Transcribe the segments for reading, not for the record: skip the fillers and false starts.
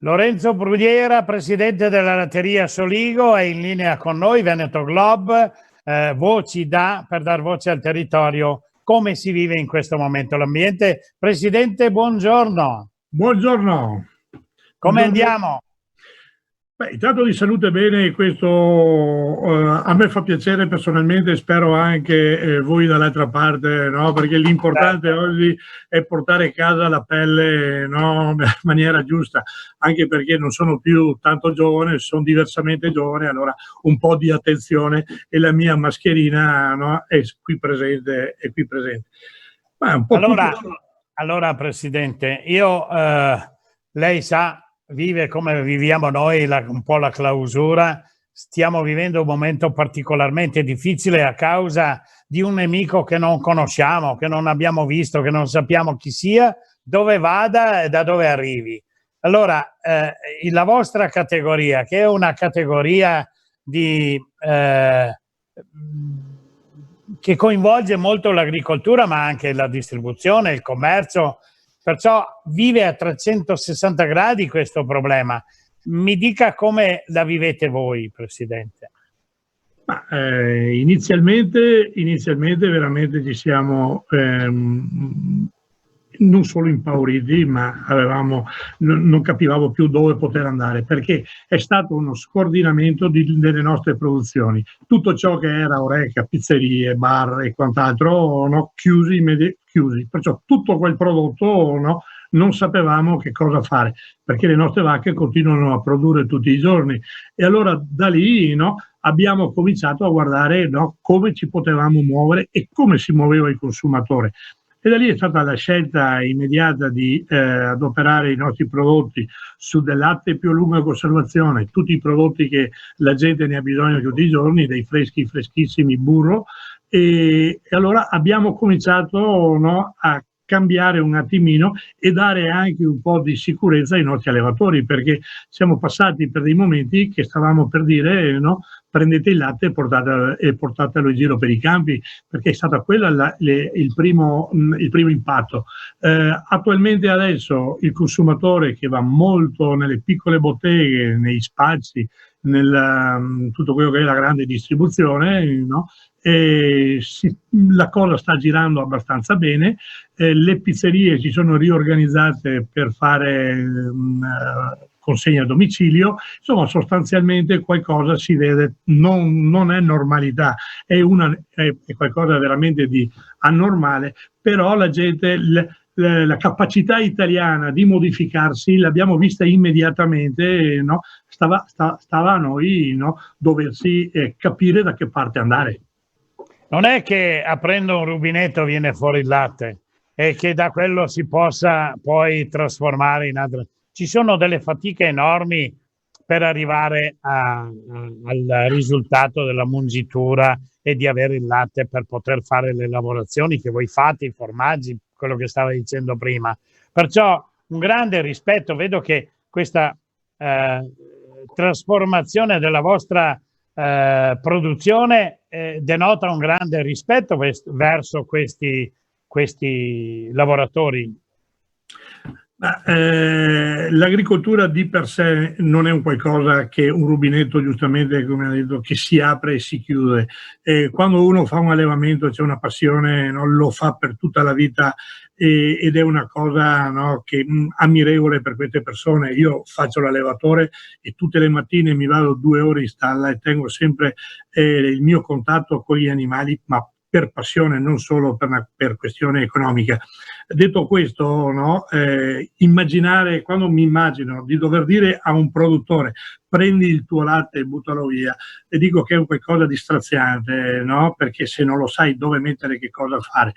Lorenzo Brugliera, presidente della latteria Soligo, è in linea con noi, Veneto Globe, per dar voce al territorio. Come si vive in questo momento l'ambiente? Presidente, buongiorno. Buongiorno. Come andiamo? Beh, intanto di salute bene, questo a me fa piacere personalmente, spero anche voi dall'altra parte, no? Perché l'importante oggi è portare a casa la pelle, no? In maniera giusta, anche perché non sono più tanto giovane, sono diversamente giovane, allora un po' di attenzione e la mia mascherina, no? È qui presente, è qui presente. Ma un po' allora Presidente, lei sa, vive come viviamo noi un po' la clausura, stiamo vivendo un momento particolarmente difficile a causa di un nemico che non conosciamo, che non abbiamo visto, che non sappiamo chi sia, dove vada e da dove arrivi. Allora, la vostra categoria, che è una categoria che coinvolge molto l'agricoltura, ma anche la distribuzione, il commercio, perciò vive a 360 gradi questo problema. Mi dica come la vivete voi, Presidente. Ma, inizialmente veramente ci siamo non solo impauriti, ma non capivamo più dove poter andare, perché è stato uno scordinamento delle nostre produzioni. Tutto ciò che era oreca, pizzerie, bar e quant'altro, no, chiusi, perciò tutto quel prodotto, no, non sapevamo che cosa fare, perché le nostre vacche continuano a produrre tutti i giorni. E allora da lì, no, abbiamo cominciato a guardare, no, come ci potevamo muovere e come si muoveva il consumatore. E da lì è stata la scelta immediata di adoperare i nostri prodotti su del latte più a lunga conservazione, tutti i prodotti che la gente ne ha bisogno tutti i giorni, dei freschi, freschissimi, burro, e allora abbiamo cominciato, no, a cambiare un attimino e dare anche un po' di sicurezza ai nostri allevatori, perché siamo passati per dei momenti che stavamo per dire, no, prendete il latte e portatelo in giro per i campi, perché è stata quella il primo impatto. Attualmente adesso il consumatore che va molto nelle piccole botteghe, nei spacci, tutto quello che è la grande distribuzione, no? La cosa sta girando abbastanza bene, le pizzerie si sono riorganizzate per fare consegna a domicilio, insomma sostanzialmente qualcosa si vede, non è normalità, è qualcosa veramente di anormale, però la gente, la capacità italiana di modificarsi l'abbiamo vista immediatamente, no? Stava a noi, no, doversi capire da che parte andare. Non è che aprendo un rubinetto viene fuori il latte e che da quello si possa poi trasformare in altre. Ci sono delle fatiche enormi per arrivare al risultato della mungitura e di avere il latte per poter fare le lavorazioni che voi fate, i formaggi, quello che stava dicendo prima. Perciò un grande rispetto, vedo che questa trasformazione della vostra produzione denota un grande rispetto verso questi lavoratori. L'agricoltura di per sé non è un qualcosa che un rubinetto, giustamente come ha detto, che si apre e si chiude. Quando uno fa un allevamento c'è una passione, no? Lo fa per tutta la vita ed è una cosa, no, che ammirevole per queste persone. Io faccio l'allevatore e tutte le mattine mi vado 2 ore in stalla e tengo sempre il mio contatto con gli animali, ma per passione, non solo per questione economica. Detto questo, no, immaginare, quando mi immagino di dover dire a un produttore prendi il tuo latte e buttalo via, e dico che è un qualcosa di straziante, no? Perché se non lo sai dove mettere, che cosa fare.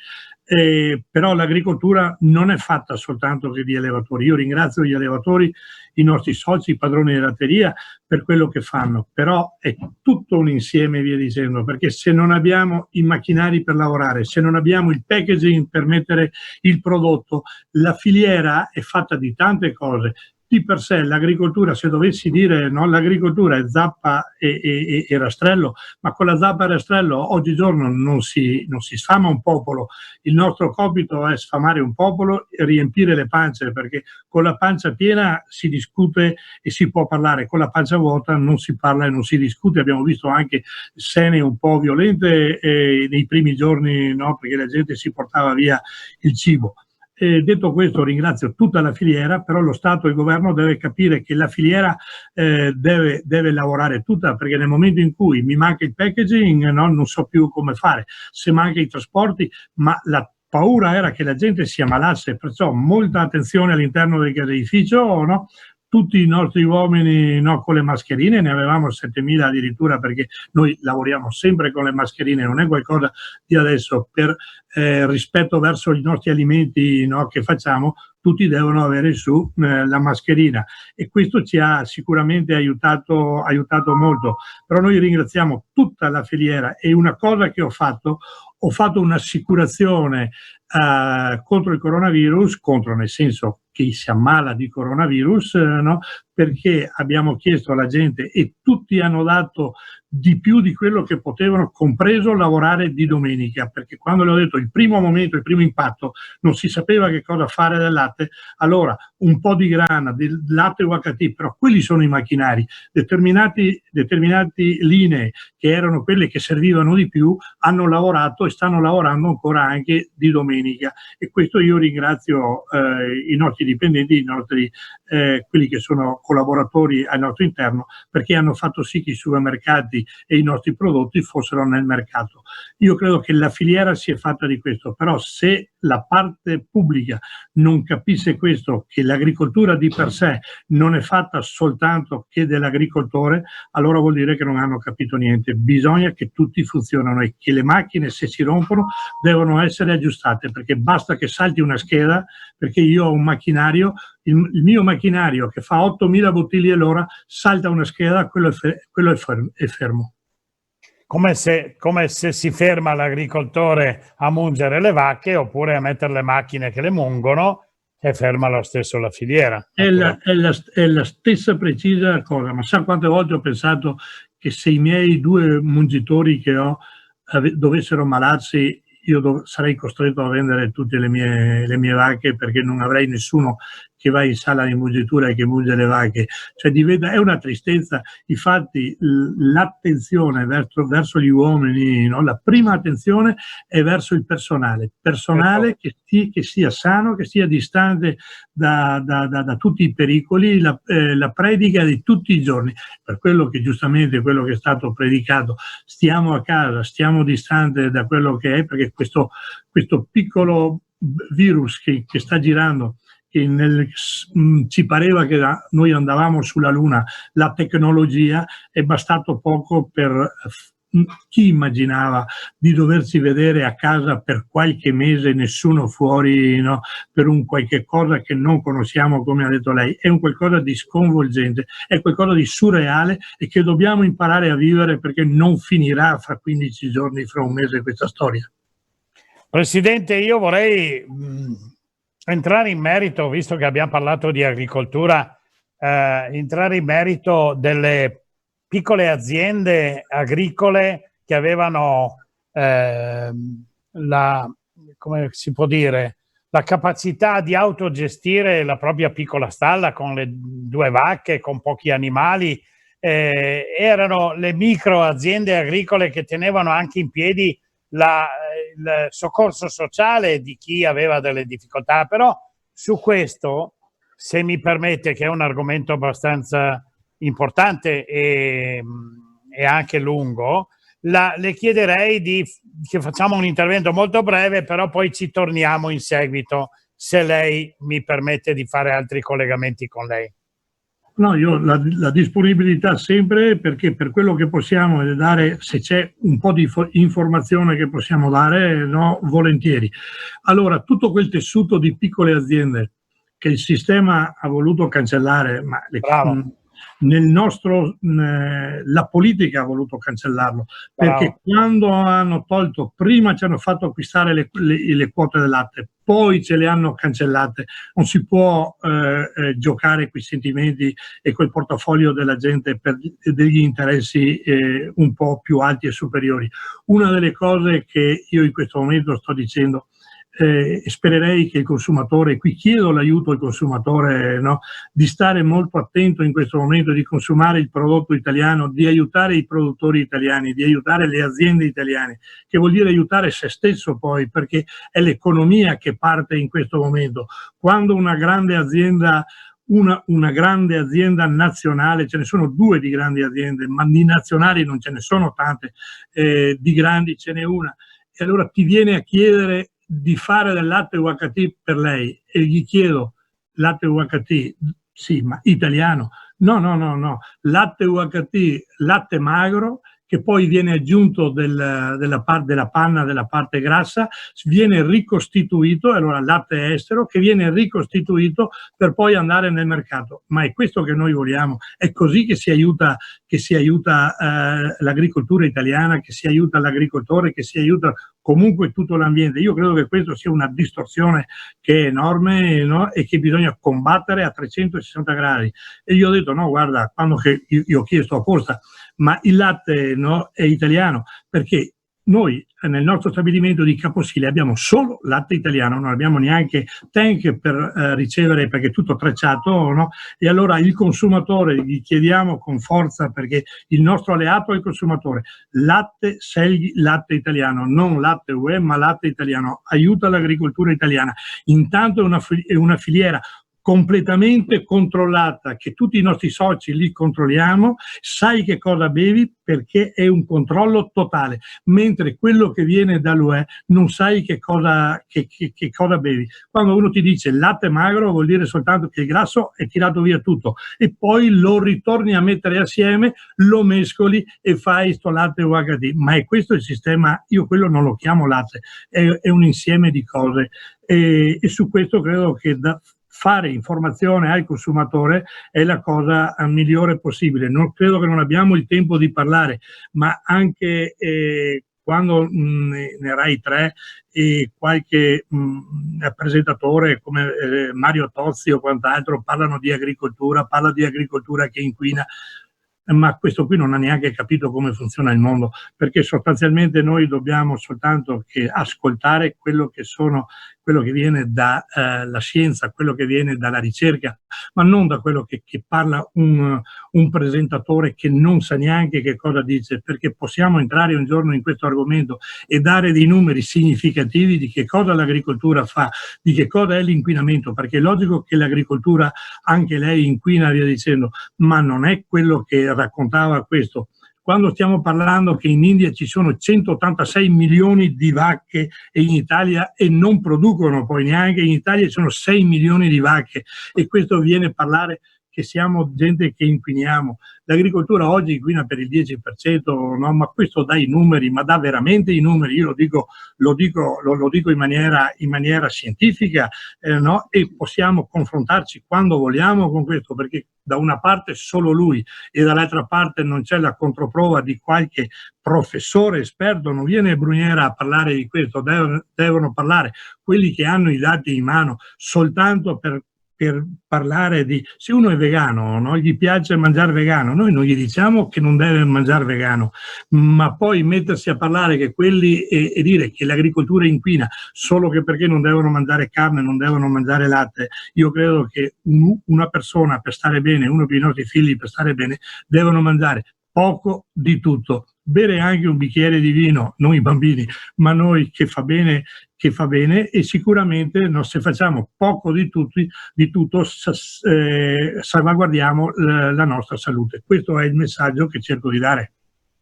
Però l'agricoltura non è fatta soltanto che di allevatori. Io ringrazio gli allevatori, i nostri soci, i padroni della latteria per quello che fanno, però è tutto un insieme, via dicendo, perché se non abbiamo i macchinari per lavorare, se non abbiamo il packaging per mettere il prodotto, la filiera è fatta di tante cose, di per sé l'agricoltura, se dovessi dire no, l'agricoltura è zappa e rastrello, ma con la zappa e rastrello oggigiorno non si sfama un popolo. Il nostro compito è sfamare un popolo e riempire le pance, perché con la pancia piena si discute e si può parlare, con la pancia vuota non si parla e non si discute. Abbiamo visto anche scene un po' violente nei primi giorni, no, perché la gente si portava via il cibo. Detto questo, ringrazio tutta la filiera, però lo Stato e il governo deve capire che la filiera deve lavorare tutta, perché nel momento in cui mi manca il packaging, no, non so più come fare, se manca i trasporti, ma la paura era che la gente si ammalasse, perciò molta attenzione all'interno del caseificio, no? Tutti i nostri uomini, no, con le mascherine, ne avevamo 7.000 addirittura, perché noi lavoriamo sempre con le mascherine, non è qualcosa di adesso, per rispetto verso i nostri alimenti, no, che facciamo, tutti devono avere su la mascherina, e questo ci ha sicuramente aiutato molto. Però noi ringraziamo tutta la filiera, e una cosa che ho fatto un'assicurazione contro il coronavirus, contro nel senso che si ammala di coronavirus, no? Perché abbiamo chiesto alla gente, e tutti hanno dato di più di quello che potevano, compreso lavorare di domenica, perché quando le ho detto il primo momento, il primo impatto, non si sapeva che cosa fare del latte, allora un po' di grana, del latte UHT, però quelli sono i macchinari, determinati linee che erano quelle che servivano di più, hanno lavorato e stanno lavorando ancora anche di domenica, e questo io ringrazio i nostri dipendenti, quelli che sono collaboratori al nostro interno, perché hanno fatto sì che i supermercati e i nostri prodotti fossero nel mercato. Io credo che la filiera sia fatta di questo, però se la parte pubblica non capisse questo, che l'agricoltura di per sé non è fatta soltanto che dell'agricoltore, allora vuol dire che non hanno capito niente. Bisogna che tutti funzionano, e che le macchine, se si rompono, devono essere aggiustate, perché basta che salti una scheda, perché io ho un macchinario, il mio macchinario che fa 8.000 bottiglie all'ora, salta una scheda, quello è fermo. Come se si ferma l'agricoltore a mungere le vacche, oppure a mettere le macchine che le mungono, e ferma lo stesso la filiera. È la stessa precisa cosa, ma sa quante volte ho pensato che se i miei 2 mungitori che ho dovessero ammalarsi, io sarei costretto a vendere tutte le mie vacche, perché non avrei nessuno che va in sala di mungitura e che munge le vacche. Cioè è una tristezza. Infatti l'attenzione verso gli uomini, no? La prima attenzione è verso il personale che sia sano, che sia distante da tutti i pericoli, la predica di tutti i giorni, per quello che giustamente quello che è stato predicato: stiamo a casa, stiamo distante da quello che è, perché questo piccolo virus che sta girando, che ci pareva che noi andavamo sulla Luna, la tecnologia è bastato poco per chi immaginava di doversi vedere a casa per qualche mese, nessuno fuori, no, per un qualche cosa che non conosciamo, come ha detto lei. È un qualcosa di sconvolgente, è qualcosa di surreale, e che dobbiamo imparare a vivere, perché non finirà fra 15 giorni, fra un mese, questa storia. Presidente, io vorrei entrare in merito, visto che abbiamo parlato di agricoltura, entrare in merito delle piccole aziende agricole che avevano come si può dire, la capacità di autogestire la propria piccola stalla con le 2 vacche, con pochi animali. Erano le micro aziende agricole che tenevano anche in piedi il soccorso sociale di chi aveva delle difficoltà. Però su questo, se mi permette, che è un argomento abbastanza importante e anche lungo, le chiederei che facciamo un intervento molto breve, però poi ci torniamo in seguito, se lei mi permette di fare altri collegamenti con lei. No, io la disponibilità sempre, perché per quello che possiamo dare, se c'è un po' di informazione che possiamo dare, no, volentieri. Allora, tutto quel tessuto di piccole aziende che il sistema ha voluto cancellare, ma la politica ha voluto cancellarlo, perché quando hanno tolto, prima ci hanno fatto acquistare le quote del latte, poi ce le hanno cancellate. Non si può giocare quei sentimenti e quel portafoglio della gente per degli interessi un po' più alti e superiori. Una delle cose che io in questo momento sto dicendo, spererei che il consumatore, qui chiedo l'aiuto al consumatore, no, di stare molto attento in questo momento, di consumare il prodotto italiano, di aiutare i produttori italiani, di aiutare le aziende italiane, che vuol dire aiutare se stesso poi, perché è l'economia che parte in questo momento. Quando una grande azienda nazionale, ce ne sono due di grandi aziende, ma di nazionali non ce ne sono tante, di grandi ce n'è una, e allora ti viene a chiedere di fare del latte UHT per lei, e gli chiedo: latte UHT? Sì, ma italiano? No, latte UHT, latte magro, che poi viene aggiunto della panna, della parte grassa, viene ricostituito, allora latte estero che viene ricostituito per poi andare nel mercato. Ma è questo che noi vogliamo, è così che si aiuta l'agricoltura italiana, che si aiuta l'agricoltore, che si aiuta comunque tutto l'ambiente. Io credo che questo sia una distorsione che è enorme, no? E che bisogna combattere a 360 gradi. E io ho detto: no, guarda, quando io ho chiesto apposta, ma il latte, no, è italiano, perché noi nel nostro stabilimento di Caposile abbiamo solo latte italiano, non abbiamo neanche tank per ricevere, perché è tutto tracciato, no? E allora il consumatore gli chiediamo con forza, perché il nostro alleato è il consumatore: latte, scegli latte italiano, non latte UE ma latte italiano, aiuta l'agricoltura italiana. Intanto è una filiera completamente controllata, che tutti i nostri soci li controlliamo, sai che cosa bevi perché è un controllo totale, mentre quello che viene dall'UE non sai che cosa bevi. Quando uno ti dice latte magro vuol dire soltanto che il grasso è tirato via tutto e poi lo ritorni a mettere assieme, lo mescoli e fai sto latte UHT, ma è questo il sistema. Io quello non lo chiamo latte, è un insieme di cose, e su questo credo che fare informazione al consumatore è la cosa migliore possibile. Non credo che non abbiamo il tempo di parlare, ma anche quando ne Rai 3 e qualche presentatore come Mario Tozzi o quant'altro parlano di agricoltura, parla di agricoltura che inquina, ma questo qui non ha neanche capito come funziona il mondo, perché sostanzialmente noi dobbiamo soltanto che ascoltare quello che viene dalla scienza, quello che viene dalla ricerca, ma non da quello che parla un presentatore che non sa neanche che cosa dice, perché possiamo entrare un giorno in questo argomento e dare dei numeri significativi di che cosa l'agricoltura fa, di che cosa è l'inquinamento, perché è logico che l'agricoltura anche lei inquina, via dicendo, ma non è quello che raccontava questo. Quando stiamo parlando che in India ci sono 186 milioni di vacche e in Italia, e non producono poi neanche, in Italia ci sono 6 milioni di vacche, e questo viene a parlare che siamo gente che inquiniamo. L'agricoltura oggi inquina per il 10%, no? Ma questo dà i numeri, ma dà veramente i numeri. Io lo dico in maniera scientifica, no? E possiamo confrontarci quando vogliamo con questo, perché da una parte solo lui e dall'altra parte non c'è la controprova di qualche professore esperto, non viene Bruniera a parlare di questo, devono parlare quelli che hanno i dati in mano, soltanto per parlare di se uno è vegano, no? Gli piace mangiare vegano, noi non gli diciamo che non deve mangiare vegano, ma poi mettersi a parlare che quelli e dire che l'agricoltura inquina solo che perché non devono mangiare carne, non devono mangiare latte. Io credo che una persona per stare bene, uno dei nostri figli per stare bene, devono mangiare poco di tutto, bere anche un bicchiere di vino, non i bambini, ma noi, che fa bene, e sicuramente se facciamo poco di tutto salvaguardiamo la nostra salute. Questo è il messaggio che cerco di dare.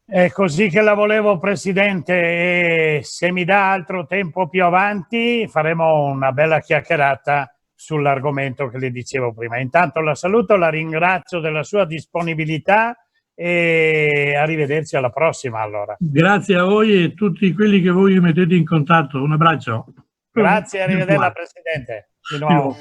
È così che la volevo, Presidente, e se mi dà altro tempo più avanti faremo una bella chiacchierata sull'argomento che le dicevo prima. Intanto la saluto, la ringrazio della sua disponibilità e arrivederci alla prossima allora. Grazie a voi e tutti quelli che voi mettete in contatto. Un abbraccio. Grazie, arrivederla Presidente. Di nuovo.